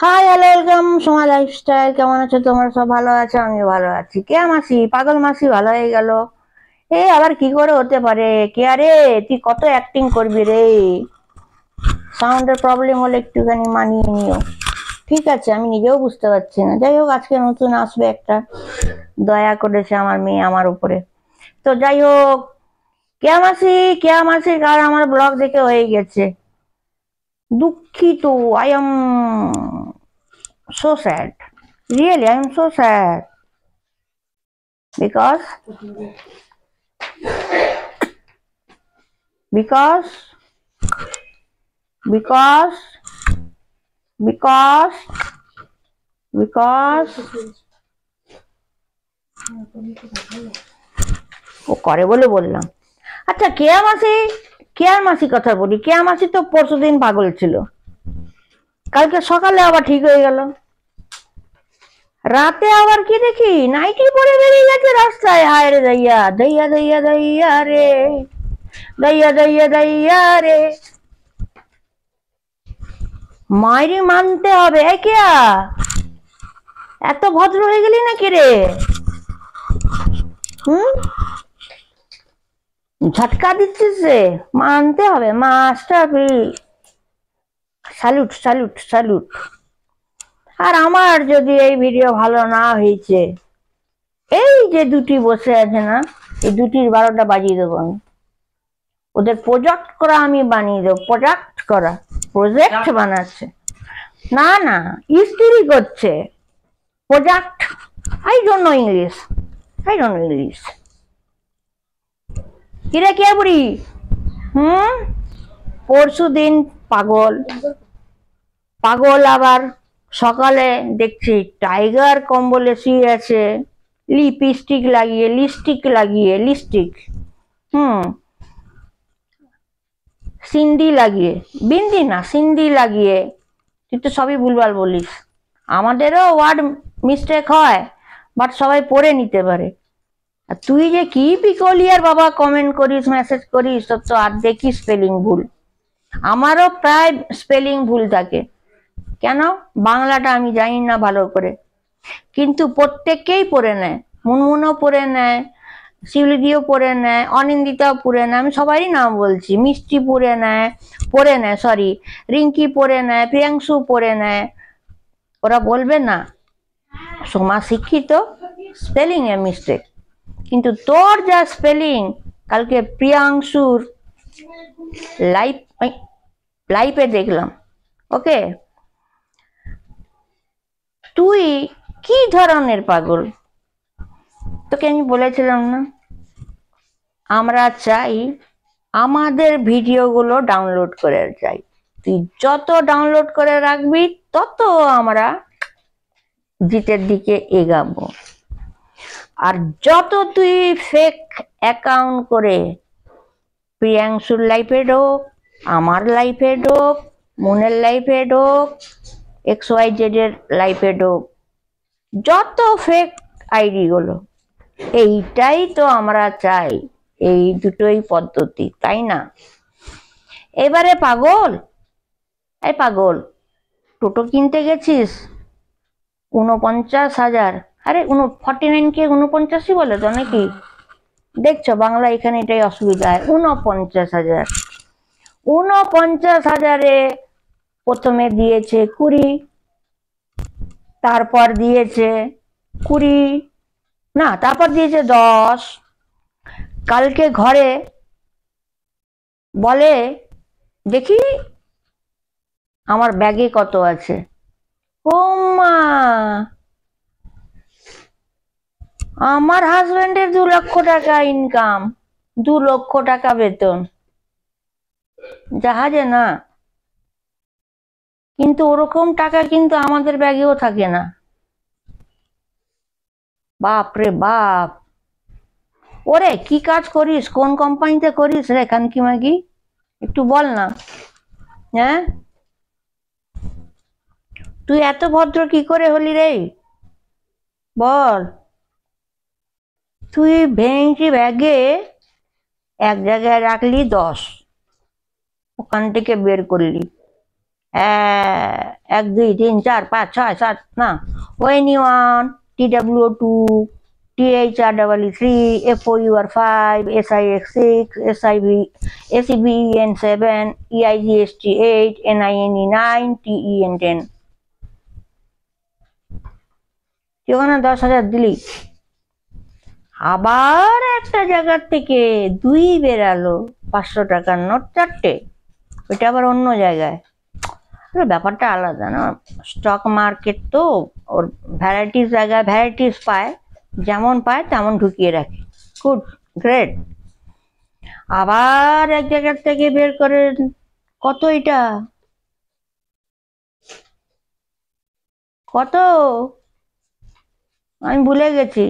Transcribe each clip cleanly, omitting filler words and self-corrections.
Hi hello welcome Soma lifestyle. কেমন আছো তোমরা? সব ভালো আছো? আমিও ভালো আছি। কে মাসি? পাগল মাসি ভালো হয়ে গেল। আবার কি করে হতে পারে? কে আরে, তুই কত অ্যাক্টিং করবি রে? সাউন্ডের প্রবলেম হলে একটুখানি মানিয়ে নিও। ঠিক আছে, আমি নিজেও বুঝতে পারছি না। যাই হোক, আজকে নতুন আসবে একটা, দয়া করেছে আমার মেয়ে আমার উপরে। তো যাই হোক, কেয়া মাসি কার আমার ব্লগ দেখে হয়ে গেছে দুঃখিত। I am so sad. Really, I am so sad because because because because because ও করে বলে বললাম। আচ্ছা, কেয়া মাসি কথা বলি। কেয়া মাসি তো পরশুদিন পাগল ছিল, কালকে সকালে আবার ঠিক হয়ে গেল। রাতে আবার কি দেখি, নাইটি পরে বেরিয়ে গেছে রাস্তায়। হায় রে দইয়া দইয়া দইয়া দইয়া রে, দইয়া দইয়া দইয়া রে। মায়েরই মানতে হবে। কেয়া, এত ভদ্র হয়ে গেলি নাকি রে? ঝটকা দিচ্ছিস রে, মানতে হবে। Master, salute salute salute. আর আমার যদি এই ভিডিও ভালো না হয়েছে, এই যে দুটি বসে আছে না, এই দুটির 12টা বাজিয়ে দেবো আমি। ওদের প্রজেক্ট করা আমি বানিয়ে দেবো। প্রজেক্ট বানাচ্ছে না, না ইস্ত্রি করছে। Project. I don't know English. কিরে কে বুড়ি? পরশু দিন পাগল আবার সকালে দেখছি টাইগার কম্বলে শুয়ে আছে, লিপস্টিক লাগিয়ে সিন্দি লাগিয়ে, বিন্দি না সিন্দি লাগিয়ে। তুই তো সবই ভুলভাল বলিস। আমাদেরও ওয়ার্ড মিস্টেক হয়, বাট সবাই পড়ে নিতে পারে। আর তুই যে কি পিকলিয়ার বাবা কমেন্ট করিস, মেসেজ করিস, তোর তো অর্ধেকই স্পেলিং ভুল। আমারও প্রায় স্পেলিং ভুল থাকে। কেন? বাংলাটা আমি জানি না ভালো করে, কিন্তু প্রত্যেককেই পড়ে নেয়। মুনমুনও পড়ে নেয়, শিউলিদিও পড়ে নেয়, অনিন্দিতাও পড়ে নেয়। আমি সবারই নাম বলছি। মিষ্টি পড়ে নেয় সরি, রিঙ্কি পড়ে নেয়, প্রিয়াংশু পড়ে নেয়। ওরা বলবে না সোমা শিক্ষিত, স্পেলিং এ মিস্টেক। কিন্তু তোর যা স্পেলিং, কালকে প্রিয়াংশুর লাইফে দেখলাম। ওকে, তুই কি ধরনের পাগল? তোকে আমি বলেছিলাম না, আমরা চাই আমাদের ভিডিওগুলো ডাউনলোড করে চাই। তুই যত ডাউনলোড করে রাখবি, তত আমরা জিতের দিকে এগাবো। আর যত তুই ফেক অ্যাকাউন্ট করে প্রিয়াংশুর লাইফে ঢোক, আমার লাইফে ঢোক, মনের লাইফে ঢোক, XYZ এর লাইফে ঢোক, যত ফেক আইডি গুলো, এইটাই তো আমরা চাই। এই দুটোই পদ্ধতি, তাই না? এবারে পাগল, এই পাগল, টোটো কিনতে গেছিস 49,000। আরে 49 কে 49ই বলে তো নাকি? দেখছো বাংলা এখানে এটাই অসুবিধা হয়। 49,000, 49,000-এ প্রথমে দিয়েছে 20, তারপর দিয়েছে 20 না, তারপর দিয়েছে 10। কালকে ঘরে বলে দেখি আমার ব্যাগে কত আছে। ও মা, আমার হাজবেন্ডের 2 লক্ষ টাকা ইনকাম, 2 লক্ষ টাকা বেতন, জাহাজে না। কিন্তু ওরকম টাকা কিন্তু আমাদের ব্যাগেও থাকে না। বাপ রে বাপ। ওরে কি কাজ করিস? কোন কোম্পানিতে করিস রে কানকি মাগি? একটু বল না। হ্যাঁ, তুই এত ভদ্র কি করে হলি রে? বল। তুই ভেঙচি ব্যাগে এক জায়গায় রাখলি 10, ওখান থেকে বের করলি এক দুই তিন চার পাঁচ ছয় সাত না, ONE1, TWO2, THREE3, FOUR5, SIX6, SEBEN7, EIGST8, NINE9, TEN10। ওখানে 10,000 দিলি, আবার একটা জায়গার থেকে 2 বেরালো, 500 টাকার নোট 4টে, ওইটা আবার অন্য জায়গায়। ব্যাপারটা আলাদা না, স্টক মার্কেট তো ওর ভ্যারাইটিস জায়গায় ভ্যারাইটিস পায়, যেমন পায় তেমন ঢুকিয়ে রাখে। Good, great. আবার এক জায়গার থেকে বের করে, কত এটা, কত আমি ভুলে গেছি,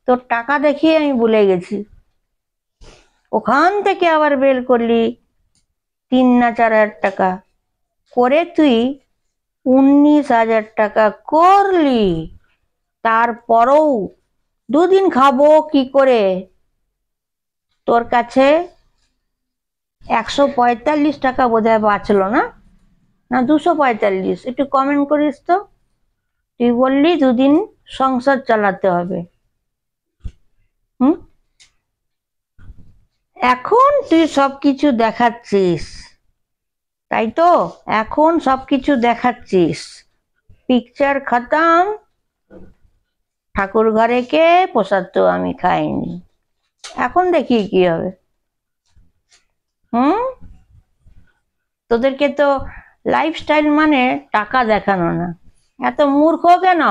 তোর টাকা দেখিয়ে আমি ভুলে গেছি। ওখান থেকে আবার বের করলি 3 না 4,000 টাকা করে তুই 19,000 টাকা করলি। তারপরও 2 দিন খাবো কি করে? তোর কাছে 145 টাকা বোধহয় বাঁচলো না, না 245? একটু কমেন্ট করিস তো। তুই বললি 2 দিন সংসার চালাতে হবে। এখন তুই সবকিছু দেখাচ্ছিস, তাই তো? এখন সবকিছু দেখাচ্ছিস, পিকচার খতম। ঠাকুর ঘরে কে প্রসাদ তো আমি খাইনি, এখন দেখি কি হবে। তোদেরকে তো লাইফস্টাইল মানে টাকা দেখানো না। এত মূর্খ কেন?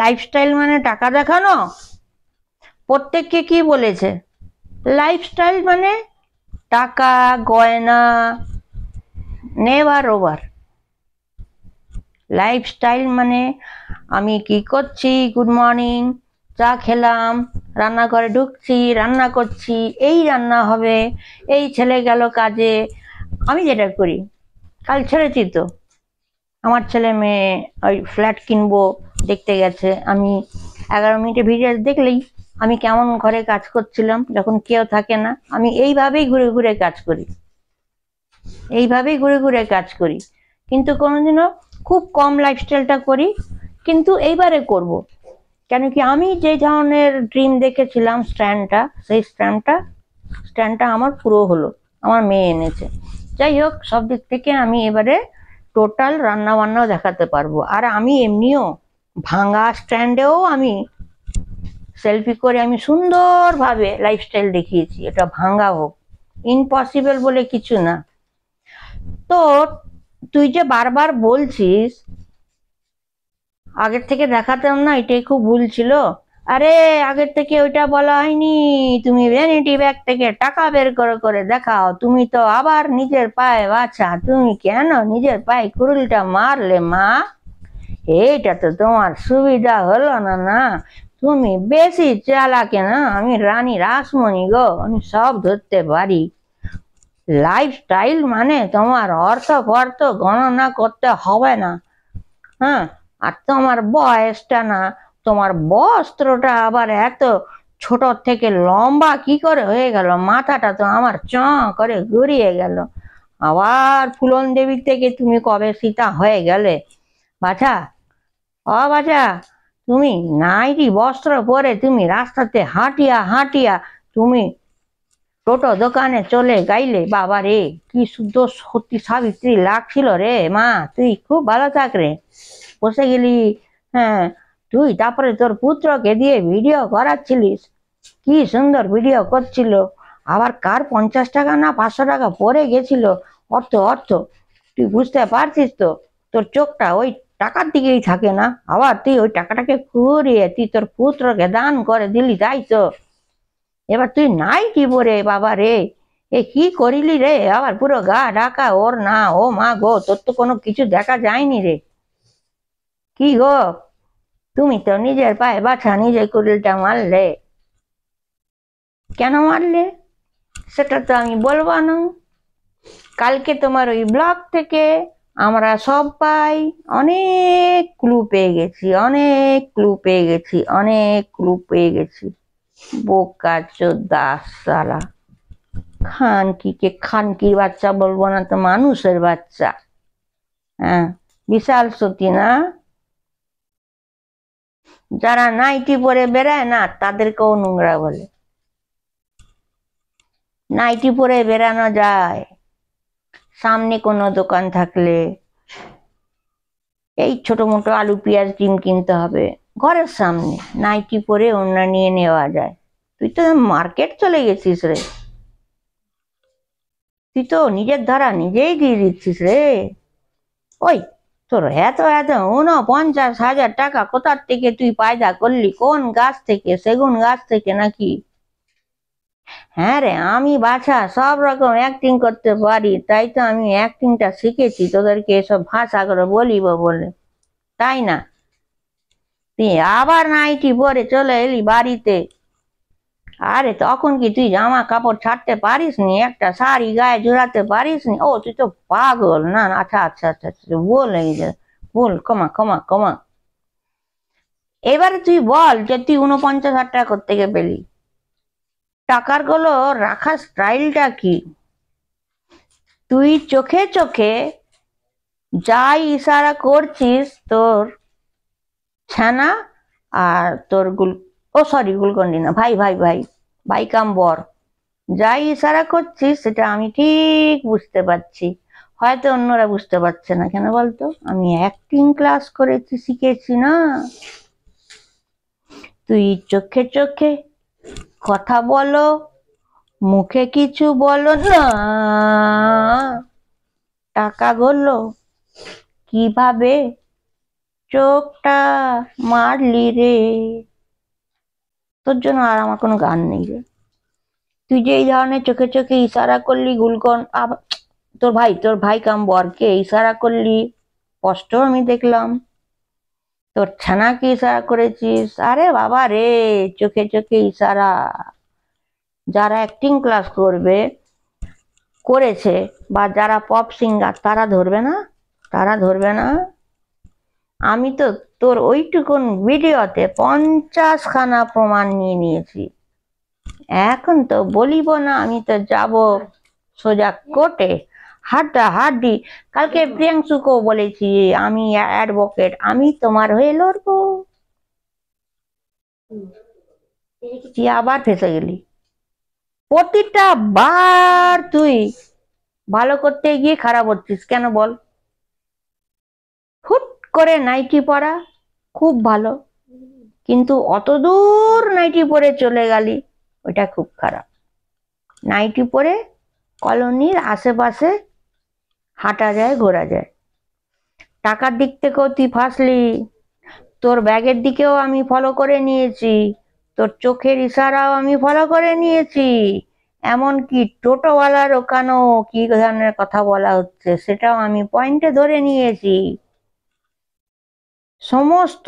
লাইফস্টাইল মানে টাকা দেখানো? প্রত্যেককে কি বলেছে? লাইফস্টাইল মানে টাকা, গয়না, নেভার ওভার। লাইফস্টাইল মানে আমি কি করছি, গুড মর্নিং, চা খেলাম, রান্নাঘরে ঢুকছি, রান্না করছি, এই রান্না হবে, এই ছেলে গেল কাজে। আমি যেটা করি, কাল ছেড়েছি তো, আমার ছেলে মেয়ে ওই ফ্ল্যাট কিনবো দেখতে গেছে, আমি 11 মিনিটে ভিডিও দেখলেই আমি কেমন ঘরে কাজ করছিলাম যখন কেউ থাকে না। আমি এইভাবেই ঘুরে ঘুরে কাজ করি, এইভাবেই ঘুরে ঘুরে কাজ করি, কিন্তু কোনোদিনও খুব কম লাইফস্টাইলটা করি, কিন্তু এইবারে করব। কেন কি, আমি যে ধরনের ড্রিম দেখেছিলাম স্ট্যান্ডটা, সেই স্ট্যান্ডটা আমার পুরো হলো, আমার মেয়ে এনেছে। যাই হোক, সব দিক থেকে আমি এবারে টোটাল রান্না বান্নাও দেখাতে পারবো। আর আমি এমনিও ভাঙা স্ট্যান্ডেও আমি সেলফি করে আমি সুন্দরভাবে লাইফস্টাইল দেখিয়েছি। এটা ভাঙা হোক, ইম্পসিবল বলে কিছু না। তো তুই যে বারবার বলছিস আগের থেকে দেখাতাম না, এটাই খুব ভুল ছিল। আরে আগের থেকে ওইটা বলা হয়নি, তুমি ভ্যানিটি ব্যাগ থেকে টাকা বের করে করে দেখাও। তুমি তো আবার নিজের পায়ে বাছা, তুমি কেন নিজের পায়ে কুড়ুলটা মারলে মা? এইটা তো তোমার সুবিধা হলো না। না, তুমি বেশি চালাকে না, আমি রানী রাসমণি গো, আমি সব ধরতে পারি। লাইফস্টাইল মানে তোমার অর্থ গণনা করতে হবে না। আর তোমার বয়সটা না, তোমার বস্ত্রটা আবার এত ছোট থেকে লম্বা কি করে হয়ে গেল? মাথাটা তো আমার চ করে ঘুরিয়ে গেল। আবার ফুলন দেবীর থেকে তুমি কবে সীতা হয়ে গেলে? বাছা, বাছা, তুমি নাইটি বস্ত্র পরে তুমি রাস্তাতে হাঁটিয়া তুমি টোটো দোকানে চলে গাইলে। বাবা রে, কি শুদ্ধ সত্যি সাবিত্রী লাগছিল রে মা, তুই খুব ভালো থাক রে। বসে গেলি, তুই তারপরে তোর পুত্রকে দিয়ে ভিডিও করাচ্ছিলিস, কি সুন্দর ভিডিও করছিল। আবার কার 50 টাকা না 500 টাকা পরে গেছিল, অর্থ তুই বুঝতে পারছিস তো? তোর চোখটা ওই টাকার দিকেই থাকে না, আবার তুই ওই টাকাটাকে ঘুরিয়ে তুই তোর পুত্রকে দান করে দিলি, তাই তো? এবার তুই নাই কি পরে, বাবা রে, এ কি করিলি রে? আবার পুরো গা ঢাকা ওর না। ও মা গো, তোর তো কোনো কিছু দেখা যায়নি রে। কি গো, তুমি তো নিজের পায়ে বাছা নিজে কুড়িলটা মারলে। কেন মারলে সেটা তো আমি বলবো না। কালকে তোমার ওই ব্লগ থেকে আমরা সবাই অনেক ক্লু পেয়ে গেছি। বোকা চোদা শালা, খানকির বাচ্চা বলবো না তো, মানুষের বাচ্চা। হ্যাঁ, বিশাল সতী না? যারা নাইটি পরে বেড়ায় না তাদেরকেও নোংরা বলে। নাইটি পরে বেড়ানো যায়, সামনে কোনো দোকান থাকলে এই ছোট মোটো আলু পেঁয়াজ ডিম কিনতে হবে, ঘরের সামনে নাইটি পরে ওড়না নিয়ে নেওয়া যায়। তুই তো মার্কেট চলে গেছিস রে, তুই তো নিজের ধারা নিজেই দিয়ে দিচ্ছিস রে। ওই তোর এত এত 49,000 টাকা কোথার থেকে তুই পায়দা করলি? কোন গাছ থেকে? সেগুন গাছ থেকে নাকি? হ্যাঁ রে, আমি বাছা সব রকম অ্যাক্টিং করতে পারি, তাই তো আমি অ্যাক্টিংটা শিখেছি তোদেরকে এসব ভাষাগুলো বলিব বলে, তাই না? তুই আবার নাইটি পরে চলে এলি বাড়িতে। আরে তখন কি তুই জামা কাপড় ছাড়তে পারিস নি? একটা শাড়ি গায়ে জোড়াতে পারিস নি? ও তুই তো পাগল না? আচ্ছা আচ্ছা আচ্ছা আচ্ছা, বল বল, ক্ষমা ক্ষমা ক্ষমা। এবারে তুই বল যে তুই 49,000 টাকা কোত্থেকে পেলি? টাকার গুলো রাখার স্টাইলটা কি? তুই চোখে চোখে যাই ইশারা করছিস, তোর ছানা আর তোর ও সরি, গুলকন্ডি না, ভাই ভাই ভাই, ভাই কাম বর, যাই ইশারা করছিস সেটা আমি ঠিক বুঝতে পারছি। হয়তো অন্যরা বুঝতে পারছে না, কেন বলতো? আমি অ্যাক্টিং ক্লাস করেছি, শিখেছি না। তুই চোখে চোখে কথা বলো, মুখে কিছু বলো না, টাকা গুলো কিভাবে চোখটা মারলি রে। তোর জন্য আর আমার কোনো গান নেই রে। তুই যে এই ধরনের চোখে চোখে ইশারা করলি তোর ভাই কাম বরকে ইশারা করলি, স্পষ্ট আমি দেখলাম। তোর ছানাকে ইশারা করেছিস, আরে বাবা রে, চোখে চোখে ইশারা। যারা অ্যাক্টিং ক্লাস করেছে বা যারা পপ সিঙ্গার, তারা ধরবে না? তারা ধরবে না? আমি তো তোর ওইটুকুন ভিডিওতে 50খানা প্রমাণ নিয়ে নিয়েছি। এখন তো বলিব না, আমি তো যাব সোজা কোর্টে, হাড্ডি। কালকে প্রিয়াংশুকেও বলেছি আমি অ্যাডভোকেট, আমি তোমার হয়ে লড়বো। তুই আবার ফেসে গেলি। প্রতিটা বার তুই ভালো করতে গিয়ে খারাপ হচ্ছিস কেন বল? হুট করে নাইটি পরা খুব ভালো, কিন্তু অত দূর নাইটি পরে চলে গেলি, ওটা খুব খারাপ। নাইটি পরে কলোনির আশেপাশে হাঁটা যায়, ঘোরা যায়। টাকার দিক থেকেও তুই ফাঁসলি, তোর ব্যাগের দিকেও আমি ফলো করে নিয়েছি, তোর চোখের ইশারাও আমি ফলো করে নিয়েছি, এমনকি টোটোওয়ালার ওখানেও কি ধরনের কথা বলা হচ্ছে সেটাও আমি পয়েন্টে ধরে নিয়েছি। সমস্ত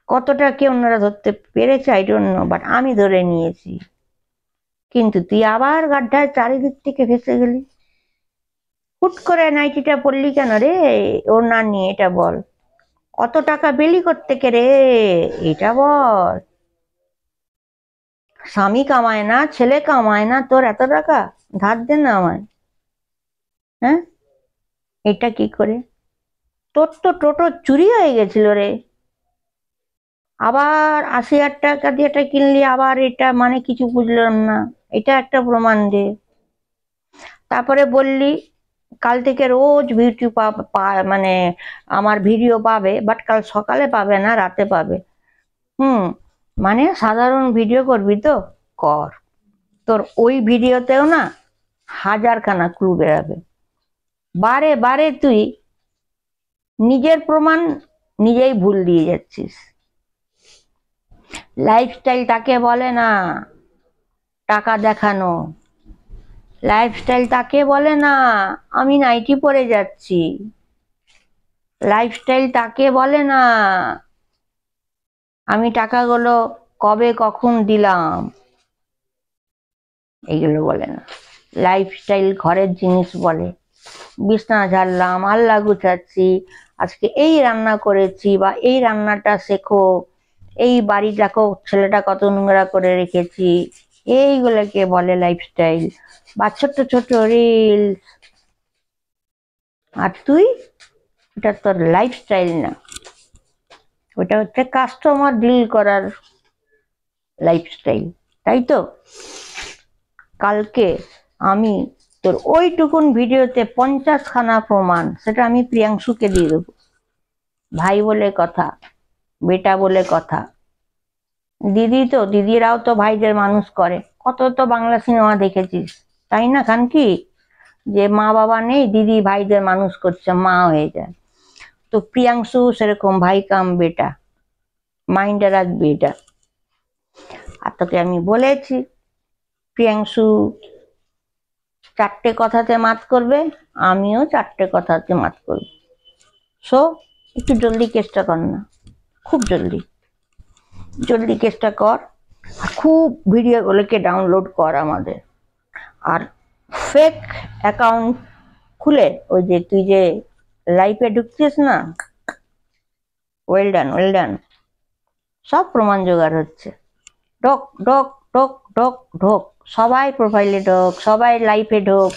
কতটা কে অন্যরা ধরতে পেরেছে আই ডোন্ট নো, বাট আমি ধরে নিয়েছি। কিন্তু তুই আবার গাড্ডায় চারিদিক থেকে ভেসে গেলি। হুট করে নাইটিটা পড়লি কেন রে? ওর না নিয়ে এটা বল। কত টাকা বেলি করতে কে রে, এটা বল। স্বামী কামায় না, ছেলে কামায় না, তোর এত টাকা ধার দে না আমায়। হ্যাঁ, এটা কি করে? তোর তো টোটো চুরি হয়ে গেছিল রে, আবার 80,000 টাকা দিয়ে এটা কিনলি, আবার এটা মানে কিছু বুঝলাম না, এটা একটা প্রমাণ দে। তারপরে বললি কাল থেকে রোজ ভিডিও মানে আমার ভিডিও পাবে, বাট কাল সকালে পাবে না, রাতে পাবে। মানে সাধারণ ভিডিও করবি তো কর, তোর ওই ভিডিওতেও না 1000খানা ক্লু বেরাবে। বারে বারে তুই নিজের প্রমাণ নিজেই ভুল দিয়ে যাচ্ছিস। লাইফস্টাইল তাকে বলে না টাকা দেখানো, লাইফস্টাইল তাকে বলে না আমি নাইটি পরে যাচ্ছি, লাইফস্টাইল তাকে বলে না আমি টাকাগুলো কবে কখন দিলাম, এইগুলো বলে না। লাইফস্টাইল ঘরের জিনিস বলে, বিছনা ঝাড়লাম, আল্লাহ গুছাচ্ছি, আজকে এই রান্না করেছি, বা এই রান্নাটা শেখো, এই বাড়ি দেখো ছেলেটা কত নোংরা করে রেখেছি, এইগুলোকে বলে লাইফস্টাইল। বা ছোট্ট ছোট্ট রিলস, আর তুই, এটা তোর লাইফস্টাইল না, ওটা হচ্ছে কাস্টমার ডিল করার লাইফস্টাইল, তাই তো? কালকে আমি তোর ওইটুকুন ভিডিওতে 50খানা প্রমাণ, সেটা আমি প্রিয়াংশুকে দিয়ে দেবো। ভাই বলে কথা, বেটা বলে কথা, দিদি তো, দিদিরাও তো ভাইদের মানুষ করে। কত তো বাংলা সিনেমা দেখেছিস, তাই না খানকি? যে মা বাবা নেই, দিদি ভাইদের মানুষ করছে, মা হয়ে যায়। তো প্রিয়াংশু সেরকম ভাই কাম বেটা, মাইন্ডে রাখবি এটা। আর তোকে আমি বলেছি, প্রিয়াংশু 4টে কথাতে মাত করবে, আমিও 4টে কথাতে মাত করব। সো একটু জলদি কেসটা কর না, খুব জলদি জলদি কেসটা কর। খুব ভিডিওগুলোকে ডাউনলোড কর আমাদের। আর ফেক অ্যাকাউন্ট খুলে, ওই যে তুই যে লাইফে ঢুকছিস না, ওয়েল ডান ওয়েল ডান, সব প্রমাণ জোগাড় হচ্ছে। ঢোক ঢোক ঢোক ঢোক ঢোক, সবাই প্রোফাইলে ঢোক, সবাই লাইফে ঢোক,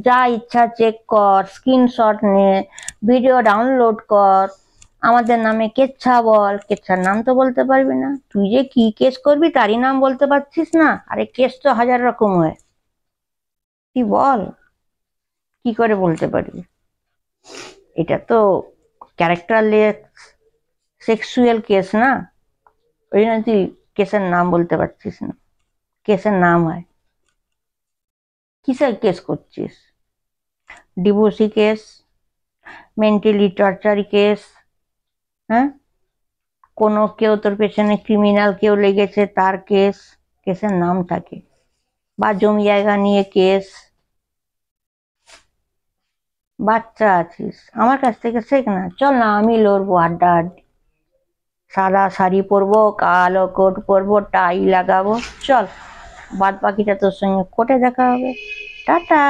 যা ইচ্ছা চেক কর, স্ক্রিনশট নে, ভিডিও ডাউনলোড কর, আমাদের নামে কেচ্ছা বল। কেচ্ছার নাম তো বলতে পারবি না, তুই যে কি কেস করবি তারই নাম বলতে পারছিস না? আরে কেস তো 1000 রকম হয়, তুই বল কি করে বলতে পারবি? এটা তো ক্যারেক্টারলেস সেক্সুয়াল কেস না, ওই জন্য তুই কেসের নাম বলতে পারছিস না। কেসের নাম হয়, কিসের কেস করছিস? Divorcee case, mentally torture case, হ্যাঁ? কোনো কেউ তোর পেছনে ক্রিমিনাল কেউ লেগেছে তার কেস, কেসের নাম থাকে। বা জমি জায়গা নিয়ে কেস। বাচ্চা আছিস, আমার কাছ থেকে শেখ না, চল না আমি লড়বো আড্ডা আড্ডি। সাদা শাড়ি পরবো, কালো কোট পরবো, টাই লাগাবো, চল। বাদ বাকিটা তোর সঙ্গে কোর্টে দেখা হবে। টাটা।